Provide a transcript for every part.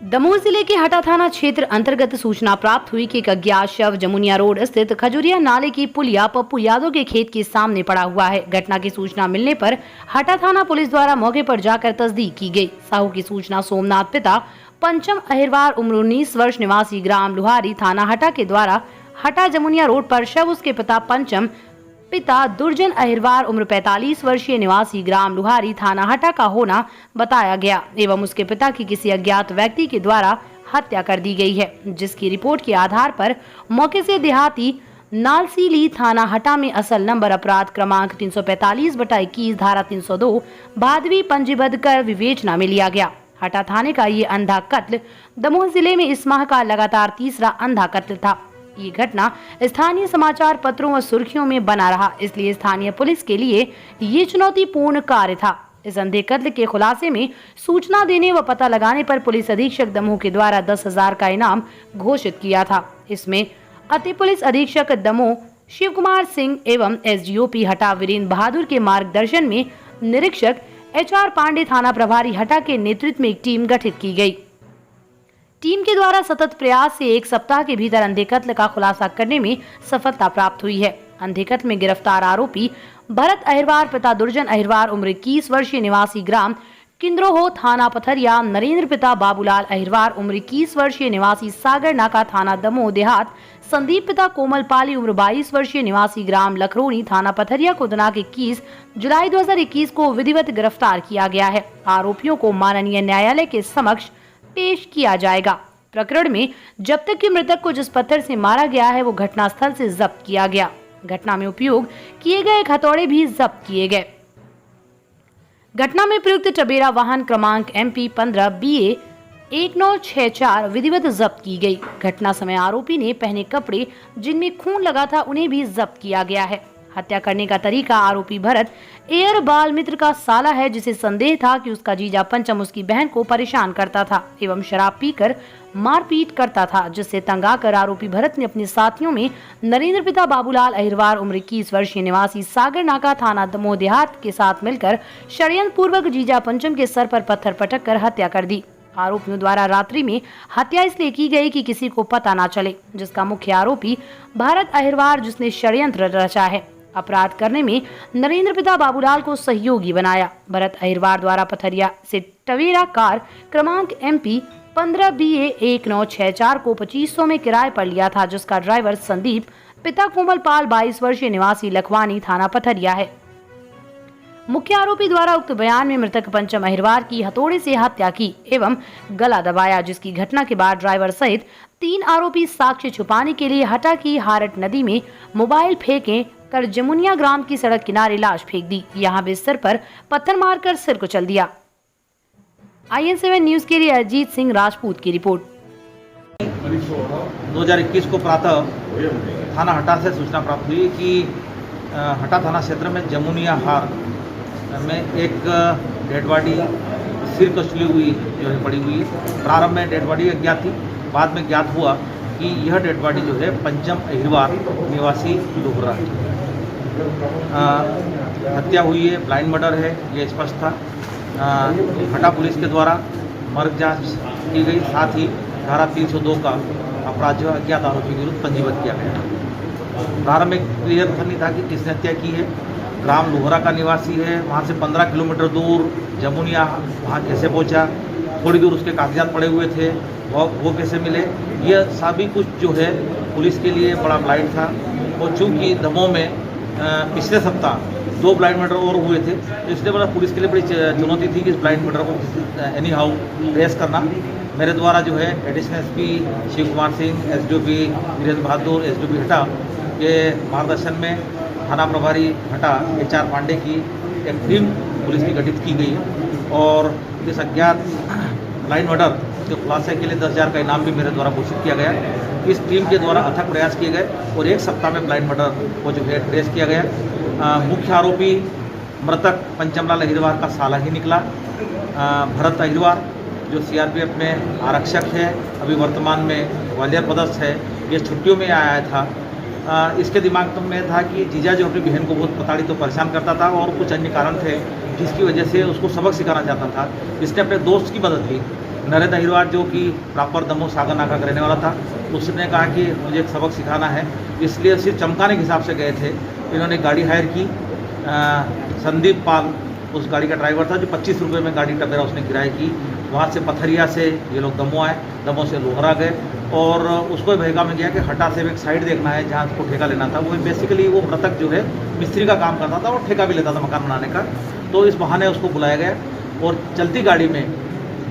दमोह जिले के हटा थाना क्षेत्र अंतर्गत सूचना प्राप्त हुई कि एक अज्ञात शव जमुनिया रोड स्थित खजुरिया नाले की पुलिया पप्पू यादव के खेत के सामने पड़ा हुआ है। घटना की सूचना मिलने पर हटा थाना पुलिस द्वारा मौके पर जाकर तस्दीक की गई। साहू की सूचना सोमनाथ पिता पंचम अहिरवार उम्र 19 वर्ष निवासी ग्राम लुहारी थाना हटा के द्वारा हटा जमुनिया रोड पर शव उसके पिता पंचम पिता दुर्जन अहिरवार उम्र 45 वर्षीय निवासी ग्राम लुहारी थाना हटा का होना बताया गया एवं उसके पिता की किसी अज्ञात व्यक्ति के द्वारा हत्या कर दी गई है, जिसकी रिपोर्ट के आधार पर मौके से देहाती नालसीली थाना हटा में असल नंबर अपराध क्रमांक 345/21 धारा 302 भादवी पंजीबद्ध कर विवेचना में लिया गया। हटा थाने का ये अंधा कत्ल दमोह जिले में इस माह का लगातार तीसरा अंधा कत्ल था। ये घटना स्थानीय समाचार पत्रों व सुर्खियों में बना रहा, इसलिए स्थानीय पुलिस के लिए ये चुनौतीपूर्ण कार्य था। इस अंधे कत्ल के खुलासे में सूचना देने व पता लगाने पर पुलिस अधीक्षक दमोह के द्वारा 10,000 का इनाम घोषित किया था। इसमें अति पुलिस अधीक्षक दमोह शिव कुमार सिंह एवं एसडीओपी हटा वीरेंद्र बहादुर के मार्गदर्शन में निरीक्षक HR पांडे थाना प्रभारी हटा के नेतृत्व में एक टीम गठित की गई। टीम के द्वारा सतत प्रयास से एक सप्ताह के भीतर अंधे कत्ल का खुलासा करने में सफलता प्राप्त हुई है। अंधे कत्ल में गिरफ्तार आरोपी भरत अहिरवार पिता दुर्जन अहिरवार उम्र 21 वर्षीय निवासी ग्राम किंद्रोहो थाना पथरिया, नरेंद्र पिता बाबूलाल अहिरवार उम्र 21 वर्षीय निवासी सागर नाका थाना दमोह देहात, संदीप पिता कोमल पाली उम्र 22 वर्षीय निवासी ग्राम लखरोनी थाना पथरिया को दिनांक 21 जुलाई 2021 को विधिवत गिरफ्तार किया गया है। आरोपियों को माननीय न्यायालय के समक्ष पेश किया जाएगा। प्रकरण में जब तक कि मृतक को जिस पत्थर से मारा गया है वो घटनास्थल से जब्त किया गया। घटना में उपयोग किए गए हथौड़े भी जब्त किए गए। घटना में प्रयुक्त टबेरा वाहन क्रमांक MP 15 BA 1964 विधिवत जब्त की गई। घटना समय आरोपी ने पहने कपड़े जिनमें खून लगा था उन्हें भी जब्त किया गया है। हत्या करने का तरीका आरोपी भरत एयर बाल मित्र का साला है, जिसे संदेह था कि उसका जीजा पंचम उसकी बहन को परेशान करता था एवं शराब पीकर मारपीट करता था, जिससे तंग आकर आरोपी भरत ने अपने साथियों में नरेंद्र पिता बाबूलाल अहिरवार उम्र 21 वर्षीय निवासी सागर नाका थाना दमोह देहात के साथ मिलकर षड्यंत्र पूर्वक जीजा पंचम के सर पर पत्थर पटक कर हत्या कर दी। आरोपियों द्वारा रात्रि में हत्या इसलिए की गई कि किसी को पता न चले, जिसका मुख्य आरोपी भरत अहिरवार जिसने षड्यंत्र रचा है। अपराध करने में नरेंद्र पिता बाबूलाल को सहयोगी बनाया। भरत अहिरवार द्वारा पथरिया से टवेरा कार क्रमांक MP 15 BA 1964 को 2500 में किराए पर लिया था, जिसका ड्राइवर संदीप पिता कोमल पाल 22 वर्षीय निवासी लखवानी थाना पथरिया है। मुख्य आरोपी द्वारा उक्त बयान में मृतक पंचम अहिरवार की हथौड़े से हत्या की एवं गला दबाया, जिसकी घटना के बाद ड्राइवर सहित 3 आरोपी साक्ष्य छुपाने के लिए हटा की हारट नदी में मोबाइल फेंके कर जमुनिया ग्राम की सड़क किनारे लाश फेंक दी। यहाँ बिस्तर पर पत्थर मारकर सिर कुचल दिया। IN7 न्यूज के लिए अजीत सिंह राजपूत की रिपोर्ट। 2021 को प्रातः थाना हटा से सूचना प्राप्त हुई कि हटा थाना क्षेत्र में जमुनिया हार में एक डेड बॉडी सिर कचली हुई जो है पड़ी हुई है। प्रारंभ में डेड बॉडी अज्ञात थी, बाद में ज्ञात हुआ कि यह डेड बॉडी जो है पंचम अहिरवार निवासी लोहरा है। हत्या हुई है, ब्लाइंड मर्डर है, ये स्पष्ट था। हटा पुलिस के द्वारा मर्ग जांच की गई, साथ ही धारा 302 का अपराध जो अज्ञात आरोपी के विरुद्ध पंजीबद्ध किया गया। प्रारंभ में क्लियर नहीं था कि किसने हत्या की है। ग्राम लोहरा का निवासी है, वहाँ से 15 किलोमीटर दूर जमुनिया वहाँ कैसे पहुँचा, थोड़ी दूर उसके कागजात पड़े हुए थे, वो कैसे मिले, यह सभी कुछ जो है पुलिस के लिए बड़ा ब्लाइंड था। और चूँकि दमोह में पिछले सप्ताह 2 ब्लाइंड मर्डर और हुए थे, तो इसलिए बड़ा पुलिस के लिए बड़ी चुनौती थी कि इस ब्लाइंड मर्डर को एनी हाउ ट्रेस करना। मेरे द्वारा जो है additional SP Shiv Kumar Singh, SDOP Virendra Bahadur, SDOP Hata के मार्गदर्शन में थाना प्रभारी हटा HR पांडे की एक टीम पुलिस की गठित की गई और इस अज्ञात ब्लाइंड मर्डर के खुलासे के लिए 10,000 का इनाम भी मेरे द्वारा घोषित किया गया। इस टीम के द्वारा अथक प्रयास किए गए और एक सप्ताह में ब्लाइंड मर्डर को जो है ट्रेस किया गया। मुख्य आरोपी मृतक पंचमलाल अहिरवार का साला ही निकला। भरत अहिरवार जो CRPF में आरक्षक है, अभी वर्तमान में ग्वालियर पदस्थ है, ये छुट्टियों में आया था। इसके दिमाग में था कि जीजा जो अपनी बहन को बहुत प्रताड़ित तो परेशान करता था और कुछ अन्य कारण थे जिसकी वजह से उसको सबक सिखाना चाहता था। इसने अपने दोस्त की मदद ली नरेंद्र अहिरवार जो कि प्रॉपर दमोह सागर नाका का रहने वाला था, उसने कहा कि मुझे एक सबक सिखाना है, इसलिए सिर्फ चमकाने के हिसाब से गए थे। इन्होंने गाड़ी हायर की। संदीप पाल उस गाड़ी का ड्राइवर था, जो 25 रुपये में गाड़ी टपेरा उसने किराए की। वहाँ से पथरिया से ये लोग दमोह आए, दमोह से लोहरा गए और उसको भैगा में गया कि हटा से एक साइड देखना है जहाँ उसको ठेका लेना था। वो बेसिकली वो मृतक जो है मिस्त्री का काम करता था और ठेका भी लेता था मकान बनाने का। तो इस बहाने उसको बुलाया गया और चलती गाड़ी में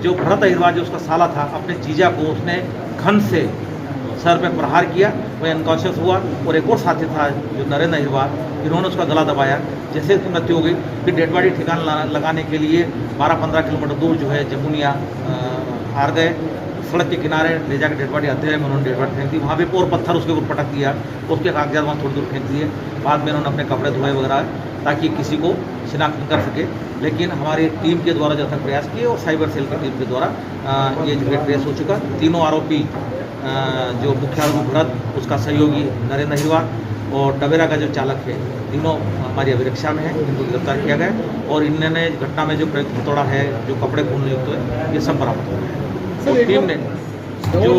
जो भरत अहिरवार जो उसका साला था, अपने जीजा को उसने घन से सर पे प्रहार किया। वह अनकॉन्शियस हुआ और एक और साथी था जो नरेंद्र अहिरवार, इन्होंने उसका गला दबाया। जैसे उसकी मृत्यु हो गई, फिर डेड बॉडी ठिकाना लगाने के लिए 12-15 किलोमीटर दूर जो है जमुनिया हार गए। सड़क के किनारे ले जाकर डेड बॉडी अंधेरे में उन्होंने डेड बॉडी फेंक दी। वहाँ पे और पत्थर उसके ऊपर पटक दिया, उसके कागजात वहाँ थोड़ी दूर फेंक दिए। बाद में उन्होंने अपने कपड़े धोए वगैरह ताकि किसी को शिनाख्त न कर सके। लेकिन हमारी टीम के द्वारा जब तक प्रयास किए और साइबर सेल की टीम के द्वारा ये जो है ट्रेस हो चुका। तीनों आरोपी जो मुख्य आरोपी भरत, उसका सहयोगी नरेंद्र अहिरवार और टवेरा का जो चालक है, तीनों हमारी अभिरक्षा में है। इनको गिरफ्तार किया गया और इन्होंने घटना में जो प्रयुक्त हथौड़ा है, जो कपड़े खून युक्त है, ये सब बरामद हो गए। टीम ने जो